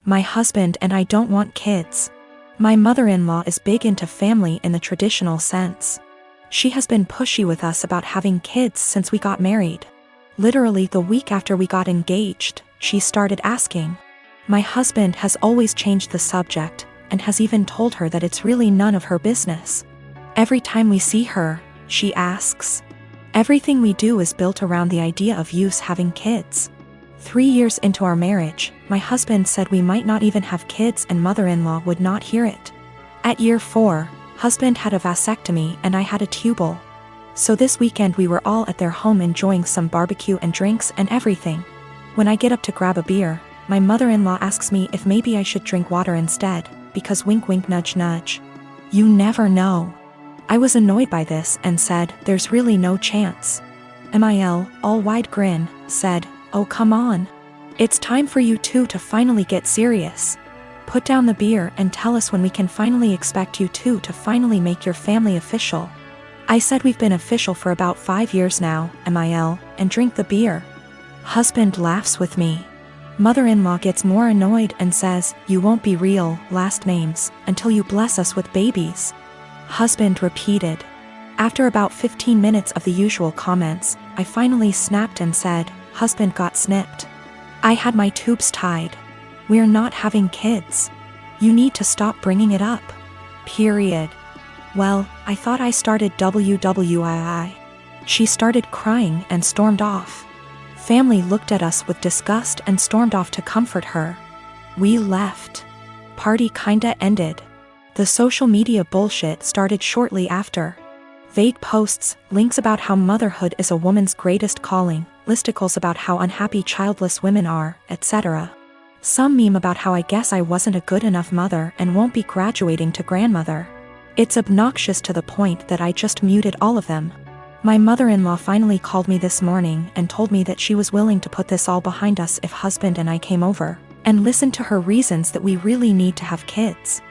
My husband and I don't want kids. My mother-in-law is big into family in the traditional sense. She has been pushy with us about having kids since we got married. Literally the week after we got engaged, she started asking. My husband has always changed the subject, and has even told her that it's really none of her business. Every time we see her, she asks. Everything we do is built around the idea of us having kids. 3 years into our marriage, my husband said we might not even have kids and mother-in-law would not hear it. At year 4, husband had a vasectomy and I had a tubal. So this weekend we were all at their home enjoying some barbecue and drinks and everything. When I get up to grab a beer, my mother-in-law asks me if maybe I should drink water instead, because wink wink nudge nudge. You never know. I was annoyed by this and said, there's really no chance. MIL, all wide grin, said, oh come on. It's time for you two to finally get serious. Put down the beer and tell us when we can finally expect you two to finally make your family official. I said we've been official for about 5 years now, MIL, and drink the beer. Husband laughs with me. Mother-in-law gets more annoyed and says, you won't be real, last names, until you bless us with babies. Husband repeated. After about 15 minutes of the usual comments, I finally snapped and said, husband got snipped. I had my tubes tied. We're not having kids. You need to stop bringing it up. Period. Well, I thought I started WWII. She started crying and stormed off. Family looked at us with disgust and stormed off to comfort her. We left. Party kinda ended. The social media bullshit started shortly after. Vague posts, links about how motherhood is a woman's greatest calling, listicles about how unhappy childless women are, etc. Some meme about how I guess I wasn't a good enough mother and won't be graduating to grandmother. It's obnoxious to the point that I just muted all of them. My mother-in-law finally called me this morning and told me that she was willing to put this all behind us if husband and I came over, and listened to her reasons that we really need to have kids.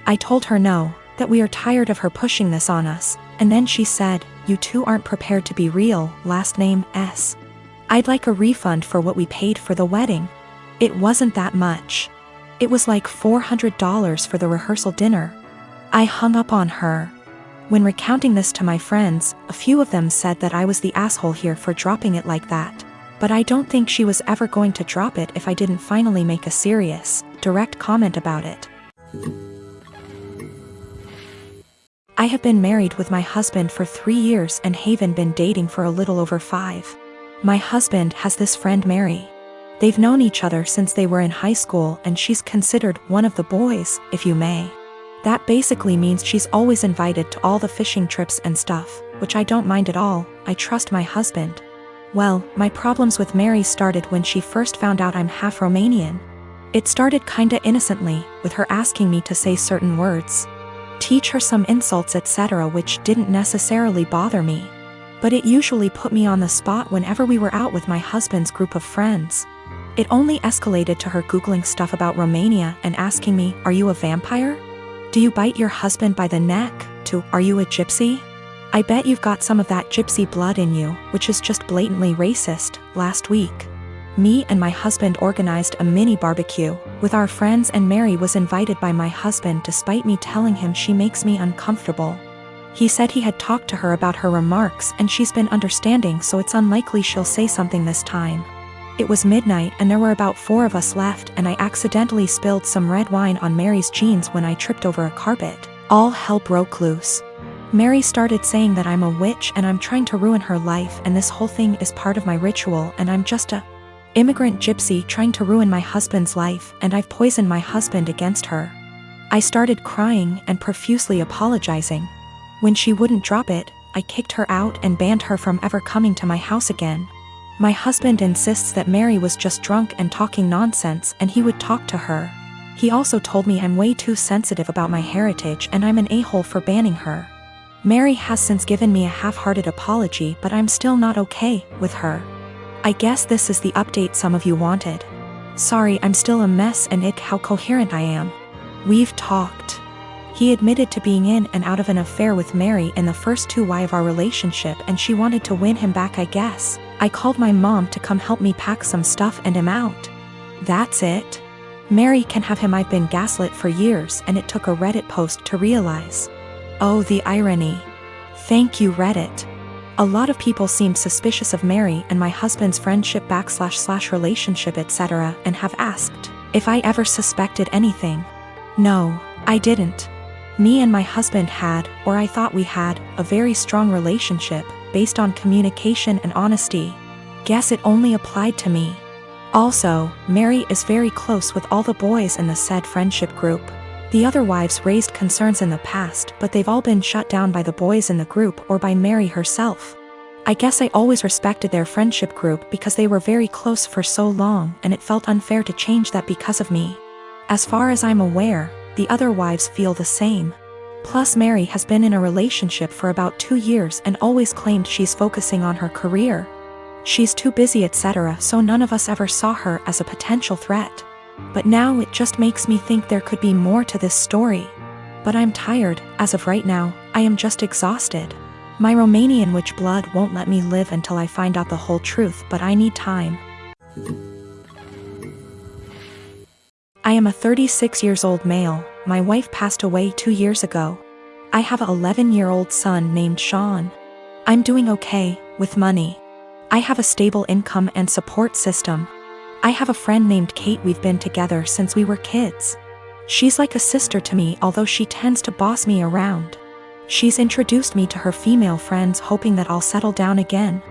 I told her no, that we are tired of her pushing this on us, and then she said, you two aren't prepared to be real, last name S. I'd like a refund for what we paid for the wedding. It wasn't that much. It was like $400 for the rehearsal dinner. I hung up on her. When recounting this to my friends, a few of them said that I was the asshole here for dropping it like that. But I don't think she was ever going to drop it if I didn't finally make a serious, direct comment about it. I have been married with my husband for 3 years and Haven been dating for a little over 5. My husband has this friend Mary. They've known each other since they were in high school and she's considered one of the boys, if you may. That basically means she's always invited to all the fishing trips and stuff, which I don't mind at all. I trust my husband. Well, my problems with Mary started when she first found out I'm half Romanian. It started kinda innocently, with her asking me to say certain words, teach her some insults etc., which didn't necessarily bother me. But it usually put me on the spot whenever we were out with my husband's group of friends. It only escalated to her Googling stuff about Romania and asking me, are you a vampire? Do you bite your husband by the neck? To, are you a gypsy? I bet you've got some of that gypsy blood in you, which is just blatantly racist. Last week, me and my husband organized a mini barbecue with our friends and Mary was invited by my husband despite me telling him she makes me uncomfortable. He said he had talked to her about her remarks and she's been understanding, so it's unlikely she'll say something this time. It was midnight and there were about 4 of us left and I accidentally spilled some red wine on Mary's jeans when I tripped over a carpet. All hell broke loose. Mary started saying that I'm a witch and I'm trying to ruin her life and this whole thing is part of my ritual and I'm just a immigrant gypsy trying to ruin my husband's life and I've poisoned my husband against her. I started crying and profusely apologizing. When she wouldn't drop it, I kicked her out and banned her from ever coming to my house again. My husband insists that Mary was just drunk and talking nonsense and he would talk to her. He also told me I'm way too sensitive about my heritage and I'm an a-hole for banning her. Mary has since given me a half-hearted apology, but I'm still not okay with her. I guess this is the update some of you wanted. Sorry, I'm still a mess and ick how coherent I am. We've talked. He admitted to being in and out of an affair with Mary in the first 2 years of our relationship and she wanted to win him back, I guess. I called my mom to come help me pack some stuff and him out. That's it. Mary can have him. I've been gaslit for years and it took a Reddit post to realize. Oh, the irony. Thank you, Reddit. A lot of people seemed suspicious of Mary and my husband's friendship / relationship etc. and have asked if I ever suspected anything. No, I didn't. Me and my husband had, or I thought we had, a very strong relationship, based on communication and honesty. Guess it only applied to me. Also, Mary is very close with all the boys in the said friendship group. The other wives raised concerns in the past, but they've all been shut down by the boys in the group or by Mary herself. I guess I always respected their friendship group because they were very close for so long and it felt unfair to change that because of me. As far as I'm aware, the other wives feel the same. Plus Mary has been in a relationship for about 2 years and always claimed she's focusing on her career. She's too busy etc. so none of us ever saw her as a potential threat. But now it just makes me think there could be more to this story. But I'm tired, as of right now, I am just exhausted. My Romanian witch blood won't let me live until I find out the whole truth, but I need time. I am a 36 years old male. My wife passed away 2 years ago. I have an 11-year-old son named Sean. I'm doing okay, with money. I have a stable income and support system. I have a friend named Kate. We've been together since we were kids. She's like a sister to me, although she tends to boss me around. She's introduced me to her female friends hoping that I'll settle down again.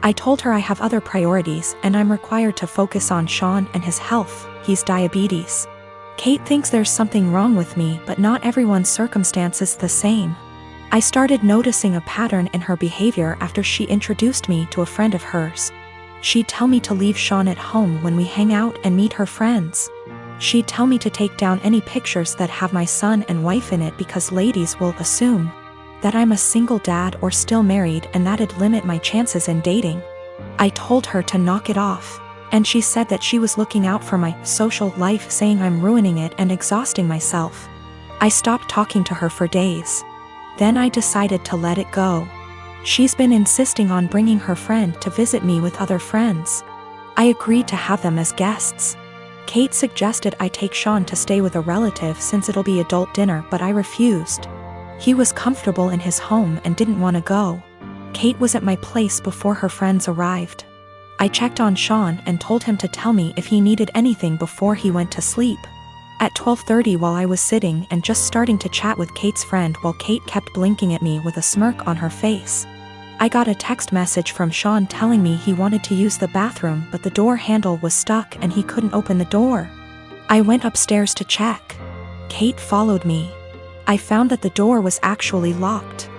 I told her I have other priorities and I'm required to focus on Sean and his health. He's diabetes. Kate thinks there's something wrong with me, but not everyone's circumstance is the same. I started noticing a pattern in her behavior after she introduced me to a friend of hers. She'd tell me to leave Sean at home when we hang out and meet her friends. She'd tell me to take down any pictures that have my son and wife in it because ladies will assume that I'm a single dad or still married and that'd limit my chances in dating. I told her to knock it off, and she said that she was looking out for my social life, saying I'm ruining it and exhausting myself. I stopped talking to her for days. Then I decided to let it go. She's been insisting on bringing her friend to visit me with other friends. I agreed to have them as guests. Kate suggested I take Sean to stay with a relative since it'll be adult dinner, but I refused. He was comfortable in his home and didn't want to go. Kate was at my place before her friends arrived. I checked on Sean and told him to tell me if he needed anything before he went to sleep. At 12:30, while I was sitting and just starting to chat with Kate's friend while Kate kept blinking at me with a smirk on her face, I got a text message from Sean telling me he wanted to use the bathroom but the door handle was stuck and he couldn't open the door. I went upstairs to check. Kate followed me. I found that the door was actually locked.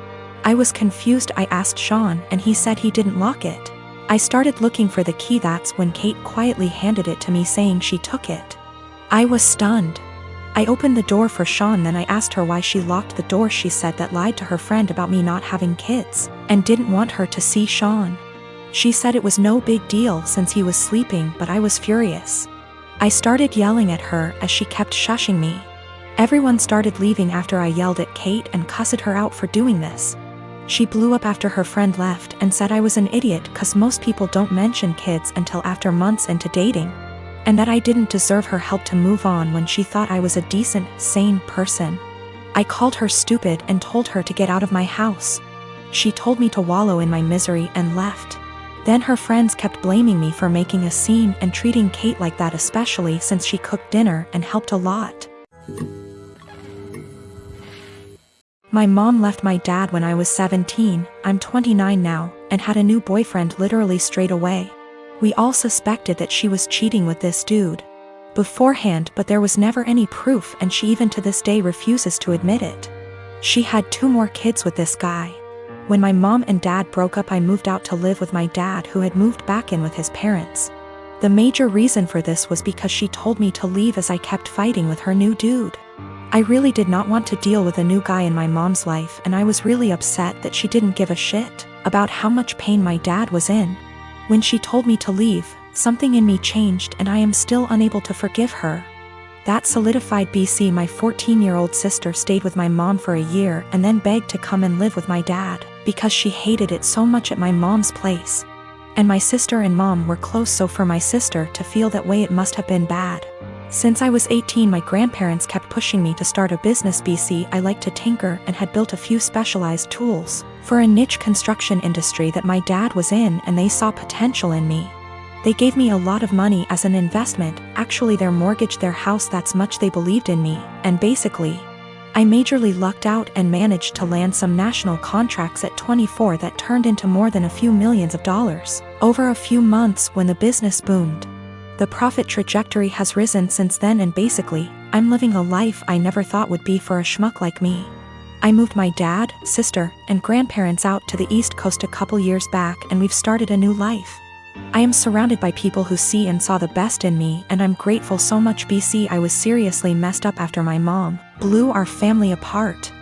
I was confused. I asked Sean and he said he didn't lock it. I started looking for the key. That's when Kate quietly handed it to me, saying she took it. I was stunned. I opened the door for Sean, then I asked her why she locked the door. She said that lied to her friend about me not having kids and didn't want her to see Sean. She said it was no big deal since he was sleeping, but I was furious. I started yelling at her as she kept shushing me. Everyone started leaving after I yelled at Kate and cussed her out for doing this. She blew up after her friend left and said I was an idiot cause most people don't mention kids until after months into dating, and that I didn't deserve her help to move on when she thought I was a decent, sane person. I called her stupid and told her to get out of my house. She told me to wallow in my misery and left. Then her friends kept blaming me for making a scene and treating Kate like that, especially since she cooked dinner and helped a lot. My mom left my dad when I was 17, I'm 29 now, and had a new boyfriend literally straight away. We all suspected that she was cheating with this dude beforehand, but there was never any proof, and she even to this day refuses to admit it. She had 2 more kids with this guy. When my mom and dad broke up, I moved out to live with my dad, who had moved back in with his parents. The major reason for this was because she told me to leave as I kept fighting with her new dude. I really did not want to deal with a new guy in my mom's life, and I was really upset that she didn't give a shit about how much pain my dad was in. When she told me to leave, something in me changed, and I am still unable to forgive her. That solidified. My 14-year-old sister stayed with my mom for a year and then begged to come and live with my dad because she hated it so much at my mom's place. And my sister and mom were close, so for my sister to feel that way, it must have been bad. Since I was 18, my grandparents kept pushing me to start a business. I liked to tinker and had built a few specialized tools for a niche construction industry that my dad was in, and they saw potential in me. They gave me a lot of money as an investment. Actually, they mortgaged their house, that's much they believed in me, and basically, I majorly lucked out and managed to land some national contracts at 24 that turned into more than a few millions of dollars over a few months when the business boomed. The profit trajectory has risen since then, and basically, I'm living a life I never thought would be for a schmuck like me. I moved my dad, sister, and grandparents out to the East Coast a couple years back, and we've started a new life. I am surrounded by people who see and saw the best in me, and I'm grateful so much. I was seriously messed up after my mom blew our family apart.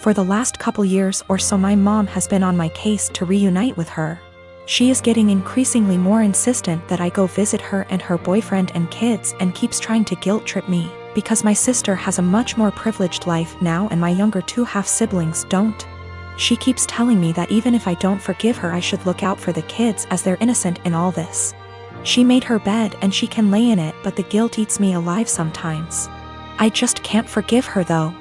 For the last couple years or so, my mom has been on my case to reunite with her. She is getting increasingly more insistent that I go visit her and her boyfriend and kids, and keeps trying to guilt trip me, because my sister has a much more privileged life now and my younger two half-siblings don't. She keeps telling me that even if I don't forgive her, I should look out for the kids as they're innocent in all this. She made her bed and she can lay in it, but the guilt eats me alive sometimes. I just can't forgive her though.